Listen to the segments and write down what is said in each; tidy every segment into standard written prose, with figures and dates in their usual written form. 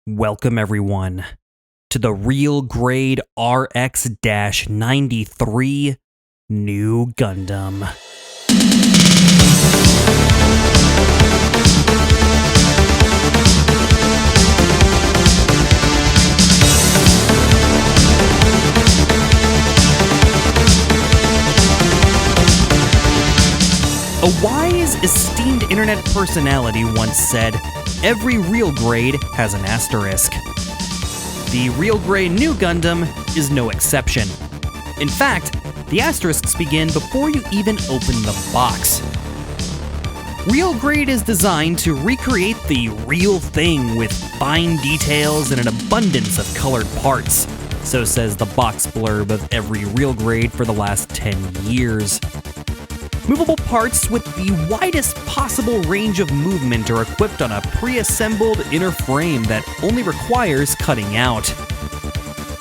Welcome everyone to the real grade RX-93 New Gundam. A wise, esteemed internet personality once said, "Every real grade has an asterisk." The real grade New Gundam is no exception. In fact, the asterisks begin before you even open the box. Real grade is designed to recreate the real thing with fine details and an abundance of colored parts, so says the box blurb of every real grade for the last 10 years. Movable parts with the widest possible range of movement are equipped on a pre-assembled inner frame that only requires cutting out.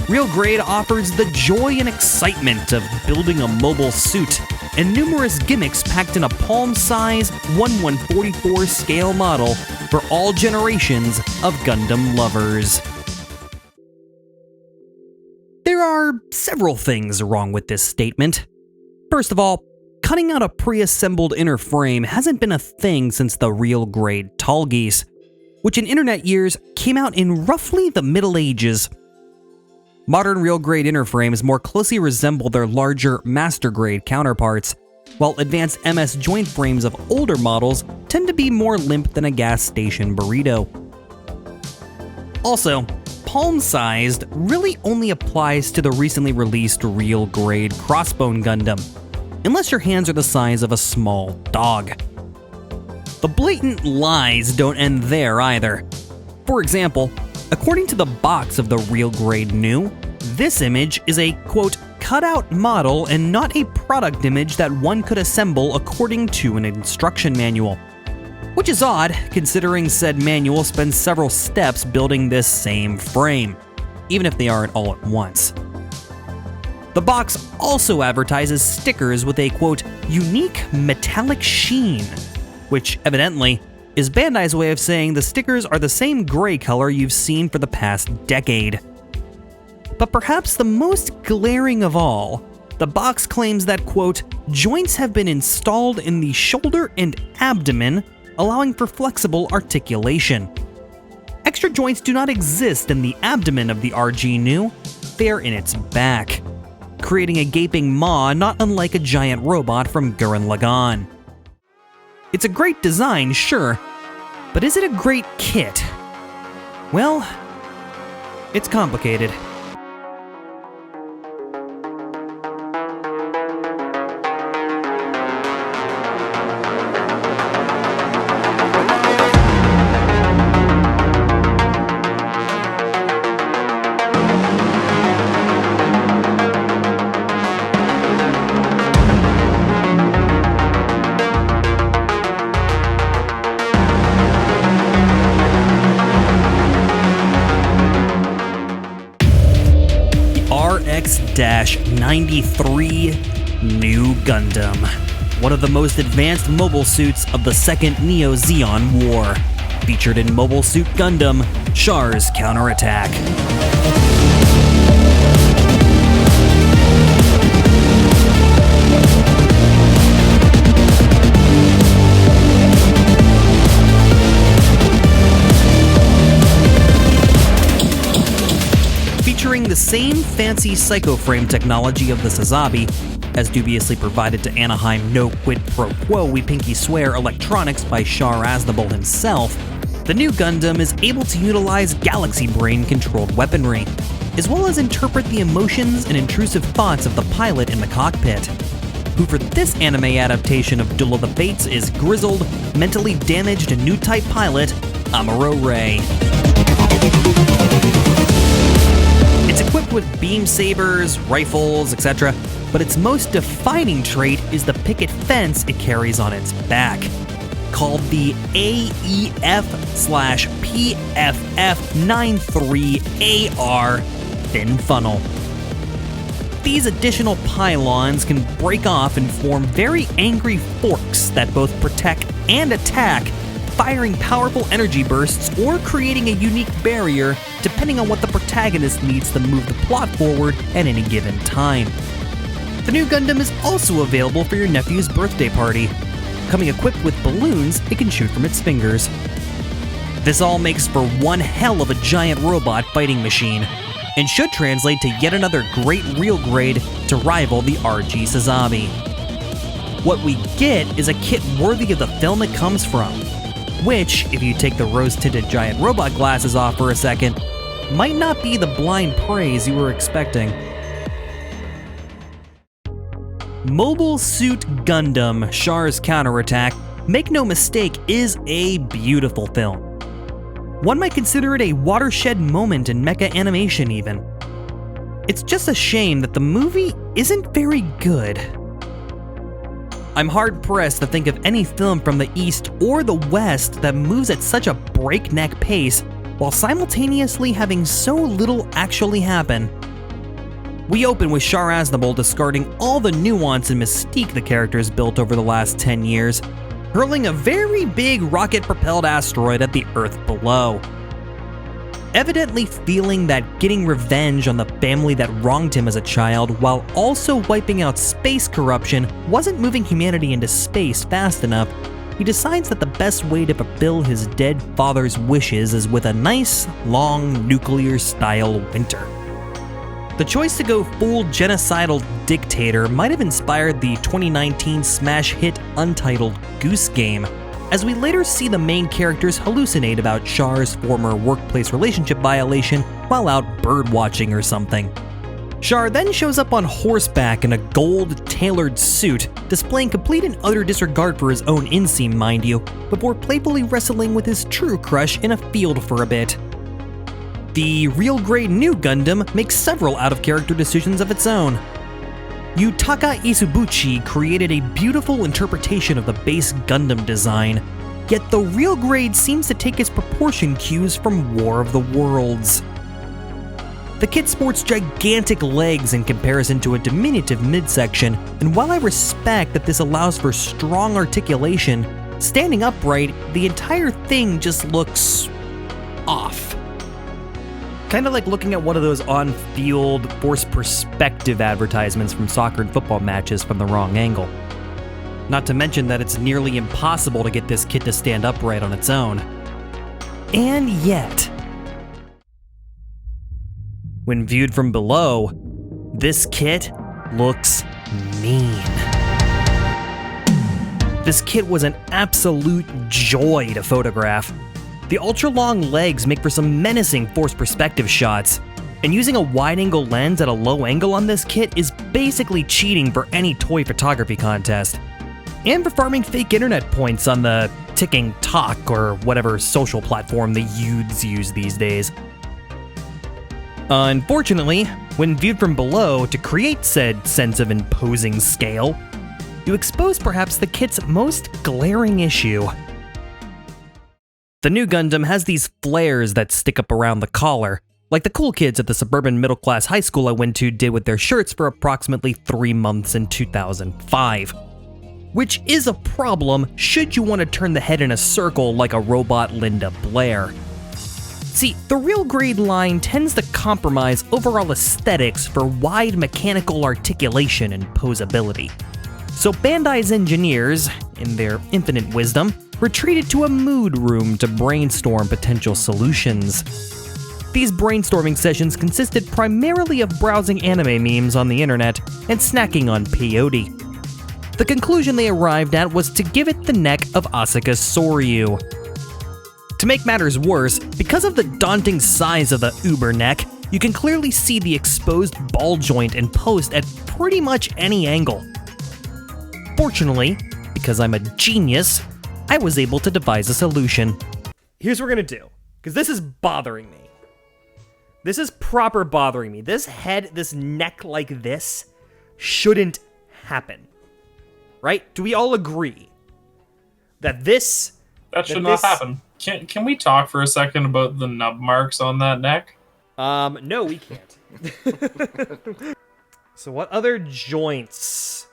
Real grade offers the joy and excitement of building a mobile suit, and numerous gimmicks packed in a palm-size 1/144 scale model for all generations of Gundam lovers. There are several things wrong with this statement. First of all, cutting out a pre-assembled inner frame hasn't been a thing since the real grade Tallgeese, which in internet years came out in roughly the Middle Ages. Modern real grade inner frames more closely resemble their larger master grade counterparts, while advanced MS joint frames of older models tend to be more limp than a gas station burrito. Also, palm-sized really only applies to the recently released real grade Crossbone Gundam, unless your hands are the size of a small dog. The blatant lies don't end there either. For example, according to the box of the real grade New, this image is a, quote, cutout model and not a product image that one could assemble according to an instruction manual. Which is odd, considering said manual spends several steps building this same frame, even if they aren't all at once. The box also advertises stickers with a, quote, unique metallic sheen, which evidently is Bandai's way of saying the stickers are the same gray color you've seen for the past decade. But perhaps the most glaring of all, the box claims that, quote, joints have been installed in the shoulder and abdomen, allowing for flexible articulation. Extra joints do not exist in the abdomen of the RG New, they're in its back, creating a gaping maw not unlike a giant robot from Gurren Lagann. It's a great design, sure, but is it a great kit? Well, it's complicated. RX-93 New Gundam, one of the most advanced mobile suits of the second Neo-Zeon War, featured in Mobile Suit Gundam: Char's Counterattack. Featuring the same fancy psychoframe technology of the Sazabi, as dubiously provided to Anaheim no quid pro quo we pinky swear electronics by Char Aznavour himself, the new Gundam is able to utilize Galaxy Brain-controlled weaponry, as well as interpret the emotions and intrusive thoughts of the pilot in the cockpit, who for this anime adaptation of Duel of the Fates is grizzled, mentally damaged new-type pilot Amuro Ray. It's equipped with beam sabers, rifles, etc., but its most defining trait is the picket fence it carries on its back, called the AEF/PFF93AR Thin Funnel. These additional pylons can break off and form very angry forks that both protect and attack firing powerful energy bursts or creating a unique barrier depending on what the protagonist needs to move the plot forward at any given time. The new Gundam is also available for your nephew's birthday party. Coming equipped with balloons, it can shoot from its fingers. This all makes for one hell of a giant robot fighting machine, and should translate to yet another great real grade to rival the RG Sazabi. What we get is a kit worthy of the film it comes from, which, if you take the rose-tinted giant robot glasses off for a second, might not be the blind praise you were expecting. Mobile Suit Gundam: Char's Counterattack, make no mistake, is a beautiful film. One might consider it a watershed moment in mecha animation even. It's just a shame that the movie isn't very good. I'm hard-pressed to think of any film from the East or the West that moves at such a breakneck pace while simultaneously having so little actually happen. We open with Char Aznable discarding all the nuance and mystique the character's built over the last 10 years, hurling a very big rocket-propelled asteroid at the Earth below. Evidently feeling that getting revenge on the family that wronged him as a child while also wiping out space corruption wasn't moving humanity into space fast enough, he decides that the best way to fulfill his dead father's wishes is with a nice, long, nuclear-style winter. The choice to go full genocidal dictator might have inspired the 2019 smash hit Untitled Goose Game, as we later see the main characters hallucinate about Char's former workplace relationship violation while out birdwatching or something. Char then shows up on horseback in a gold-tailored suit, displaying complete and utter disregard for his own inseam, mind you, before playfully wrestling with his true crush in a field for a bit. The real grade new Gundam makes several out-of-character decisions of its own. Yutaka Isubuchi created a beautiful interpretation of the base Gundam design, yet the real grade seems to take its proportion cues from War of the Worlds. The kit sports gigantic legs in comparison to a diminutive midsection, and while I respect that this allows for strong articulation, standing upright, the entire thing just looks off. Kind of like looking at one of those on-field forced perspective advertisements from soccer and football matches from the wrong angle. Not to mention that it's nearly impossible to get this kit to stand upright on its own. And yet, when viewed from below, this kit looks mean. This kit was an absolute joy to photograph. The ultra-long legs make for some menacing forced perspective shots, and using a wide-angle lens at a low angle on this kit is basically cheating for any toy photography contest, and for farming fake internet points on the ticking talk or whatever social platform the youths use these days. Unfortunately, when viewed from below to create said sense of imposing scale, you expose perhaps the kit's most glaring issue. The new Gundam has these flares that stick up around the collar, like the cool kids at the suburban middle-class high school I went to did with their shirts for approximately 3 months in 2005. Which is a problem should you want to turn the head in a circle like a robot Linda Blair. See, the real grade line tends to compromise overall aesthetics for wide mechanical articulation and posability. So Bandai's engineers, in their infinite wisdom, retreated to a mood room to brainstorm potential solutions. These brainstorming sessions consisted primarily of browsing anime memes on the internet and snacking on peyote. The conclusion they arrived at was to give it the neck of Asuka Soryu. To make matters worse, because of the daunting size of the uber neck, you can clearly see the exposed ball joint in post at pretty much any angle. Fortunately, because I'm a genius, I was able to devise a solution. Here's what we're gonna do, because this is bothering me. This is proper bothering me. This head, this neck like this, shouldn't happen. Right? Do we all agree that this... That should not happen. Can we talk for a second about the nub marks on that neck? No, we can't. So what other joints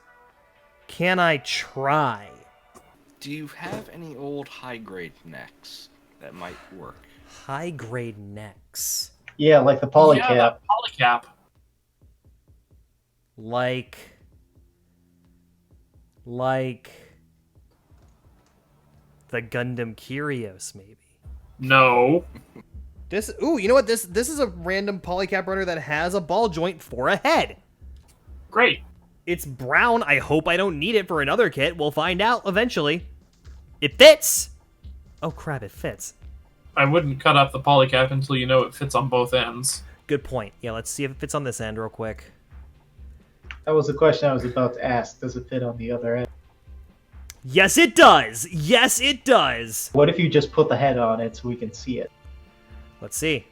can I try? Do you have any old high-grade necks that might work? High-grade necks. Yeah, like the Yeah, polycap. that polycap. Like the Gundam Kyrios, maybe. No. You know what? This is a random polycap runner that has a ball joint for a head. Great. It's brown. I hope I don't need it for another kit. We'll find out eventually. It fits. Oh crap, it fits. I wouldn't cut up the polycap until you know it fits on both ends. Good point. Yeah, let's see if it fits on this end real quick. That was the question I was about to ask. Does it fit on the other end? Yes, it does. Yes, it does. What if you just put the head on it so we can see it? Let's see.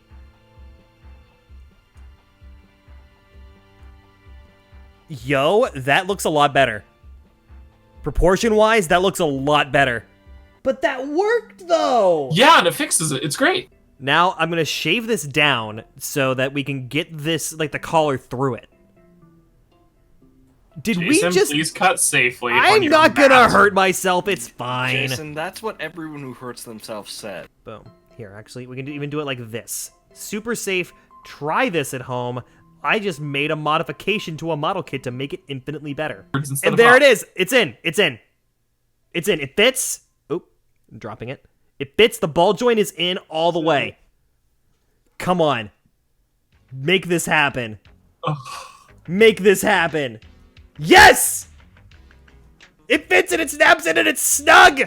Yo, that looks a lot better. Proportion-wise, that looks a lot better. But that worked, though! Yeah, and it fixes it. It's great. Now, I'm gonna shave this down so that we can get this, like, the collar through it. Did Jason, we just... please cut safely. I'm not gonna hurt myself, it's fine. Jason, that's what everyone who hurts themselves said. Boom. Here, actually, we can even do it like this. Super safe. Try this at home. I just made a modification to a model kit to make it infinitely better. And there it is. It's in. It's in. It's in. It fits. Oop. I'm dropping it. It fits. The ball joint is in all the way. Come on. Make this happen. Make this happen. Yes! It fits and it snaps in and it's snug!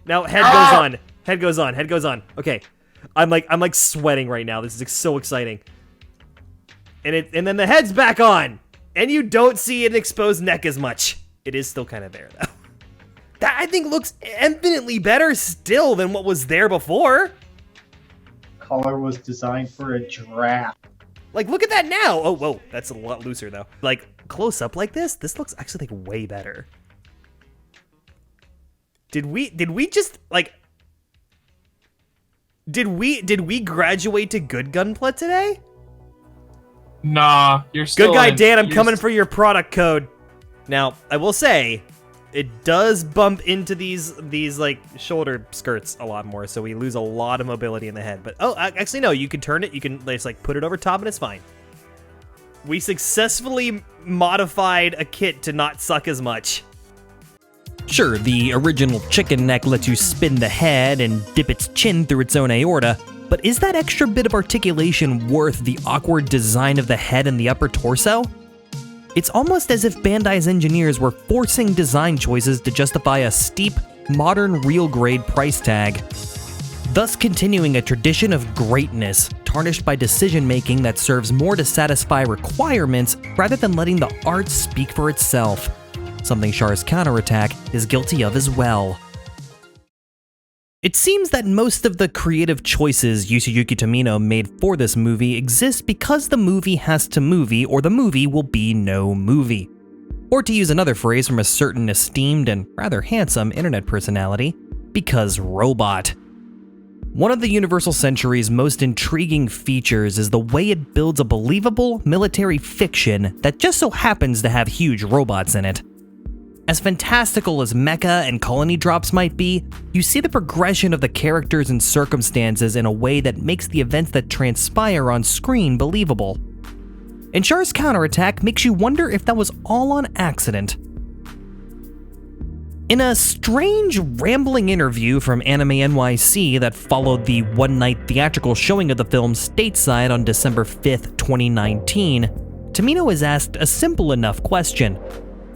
Now, head goes on. Head goes on. Head goes on. Okay. I'm like sweating right now. This is so exciting. And then the head's back on. And you don't see an exposed neck as much. It is still kind of there, though. That, I think, looks infinitely better still than what was there before. Collar was designed for a giraffe. Like, look at that now. Oh, whoa. That's a lot looser, though. Like, close up like this looks actually, like, way better. Did we just, like... Did we graduate to Good Gunpla today? Nah, you're still Good guy Dan, I'm coming for your product code. Now, I will say, it does bump into these like shoulder skirts a lot more, so we lose a lot of mobility in the head. But oh, actually no, you can turn it. You can just like put it over top, and it's fine. We successfully modified a kit to not suck as much. Sure, the original chicken neck lets you spin the head and dip its chin through its own aorta, but is that extra bit of articulation worth the awkward design of the head and the upper torso? It's almost as if Bandai's engineers were forcing design choices to justify a steep, modern real-grade price tag, thus continuing a tradition of greatness, tarnished by decision-making that serves more to satisfy requirements rather than letting the art speak for itself. Something Char's Counterattack is guilty of as well. It seems that most of the creative choices Yoshiyuki Tomino made for this movie exist because the movie has to movie or the movie will be no movie. Or to use another phrase from a certain esteemed and rather handsome internet personality, because robot. One of the Universal Century's most intriguing features is the way it builds a believable military fiction that just so happens to have huge robots in it. As fantastical as mecha and colony drops might be, you see the progression of the characters and circumstances in a way that makes the events that transpire on screen believable. And Char's Counterattack makes you wonder if that was all on accident. In a strange, rambling interview from Anime NYC that followed the one-night theatrical showing of the film stateside on December 5th, 2019, Tomino is asked a simple enough question.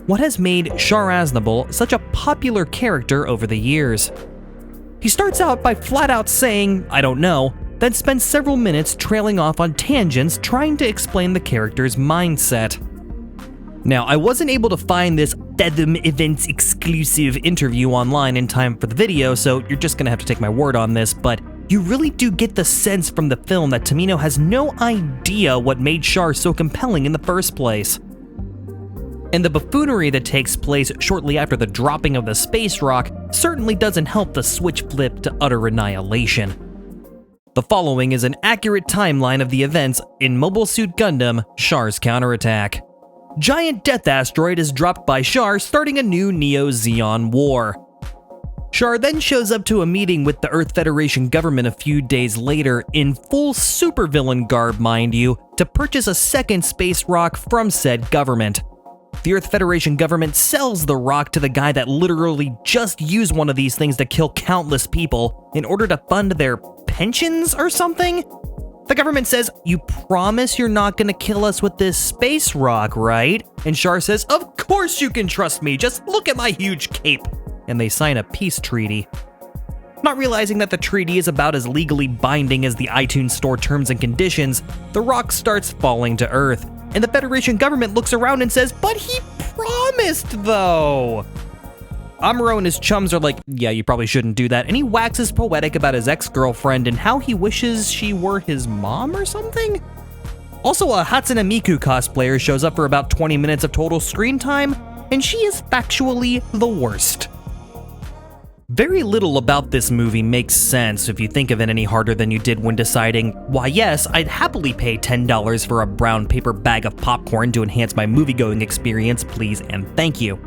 What has made Char Aznavour such a popular character over the years? He starts out by flat out saying, I don't know, then spends several minutes trailing off on tangents trying to explain the character's mindset. Now, I wasn't able to find this Fathom Events exclusive interview online in time for the video, so you're just gonna have to take my word on this, but you really do get the sense from the film that Tomino has no idea what made Char so compelling in the first place. And the buffoonery that takes place shortly after the dropping of the space rock certainly doesn't help the switch flip to utter annihilation. The following is an accurate timeline of the events in Mobile Suit Gundam: Char's Counterattack. Giant death asteroid is dropped by Char, starting a new Neo-Zeon war. Char then shows up to a meeting with the Earth Federation government a few days later, in full supervillain garb, mind you, to purchase a second space rock from said government. The Earth Federation government sells the rock to the guy that literally just used one of these things to kill countless people in order to fund their pensions or something? The government says, "You promise you're not gonna kill us with this space rock, right?" And Char says, "Of course you can trust me, just look at my huge cape." And they sign a peace treaty. Not realizing that the treaty is about as legally binding as the iTunes Store terms and conditions, the rock starts falling to Earth, and the Federation government looks around and says, "But he promised, though!" Amuro and his chums are like, "Yeah, you probably shouldn't do that," and he waxes poetic about his ex-girlfriend and how he wishes she were his mom or something? Also, a Hatsune Miku cosplayer shows up for about 20 minutes of total screen time, and she is factually the worst. Very little about this movie makes sense if you think of it any harder than you did when deciding, why yes, I'd happily pay $10 for a brown paper bag of popcorn to enhance my movie-going experience, please and thank you.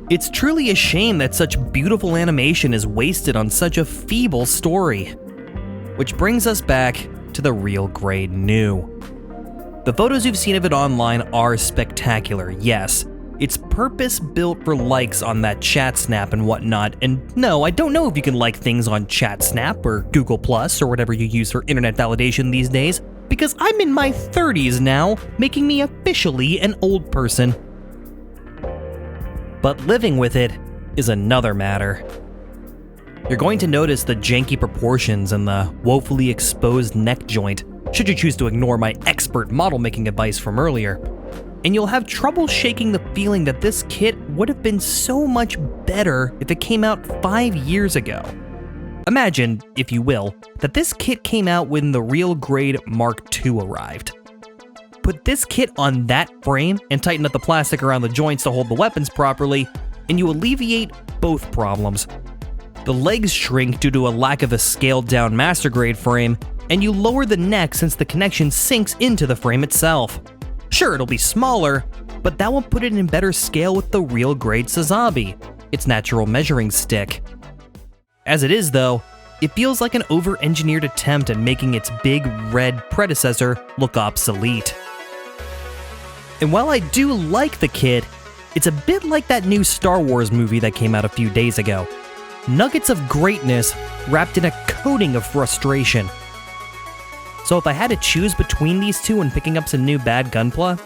It's truly a shame that such beautiful animation is wasted on such a feeble story. Which brings us back to the real grade new. The photos you've seen of it online are spectacular, yes. It's purpose-built for likes on that chat snap and whatnot, and no, I don't know if you can like things on chat snap or Google Plus or whatever you use for internet validation these days, because I'm in my 30s now, making me officially an old person. But living with it is another matter. You're going to notice the janky proportions and the woefully exposed neck joint, should you choose to ignore my expert model making advice from earlier. And you'll have trouble shaking the feeling that this kit would have been so much better if it came out 5 years ago. Imagine, if you will, that this kit came out when the real grade Mark II arrived. Put this kit on that frame and tighten up the plastic around the joints to hold the weapons properly, and you alleviate both problems. The legs shrink due to a lack of a scaled down master grade frame, and you lower the neck since the connection sinks into the frame itself. Sure, it'll be smaller, but that will put it in better scale with the real grade Sazabi, its natural measuring stick. As it is though, it feels like an over-engineered attempt at making its big red predecessor look obsolete. And while I do like the kit, it's a bit like that new Star Wars movie that came out a few days ago. Nuggets of greatness wrapped in a coating of frustration. So if I had to choose between these two and picking up some new bad Gunpla,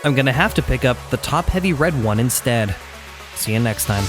I'm gonna have to pick up the top-heavy red one instead. See you next time.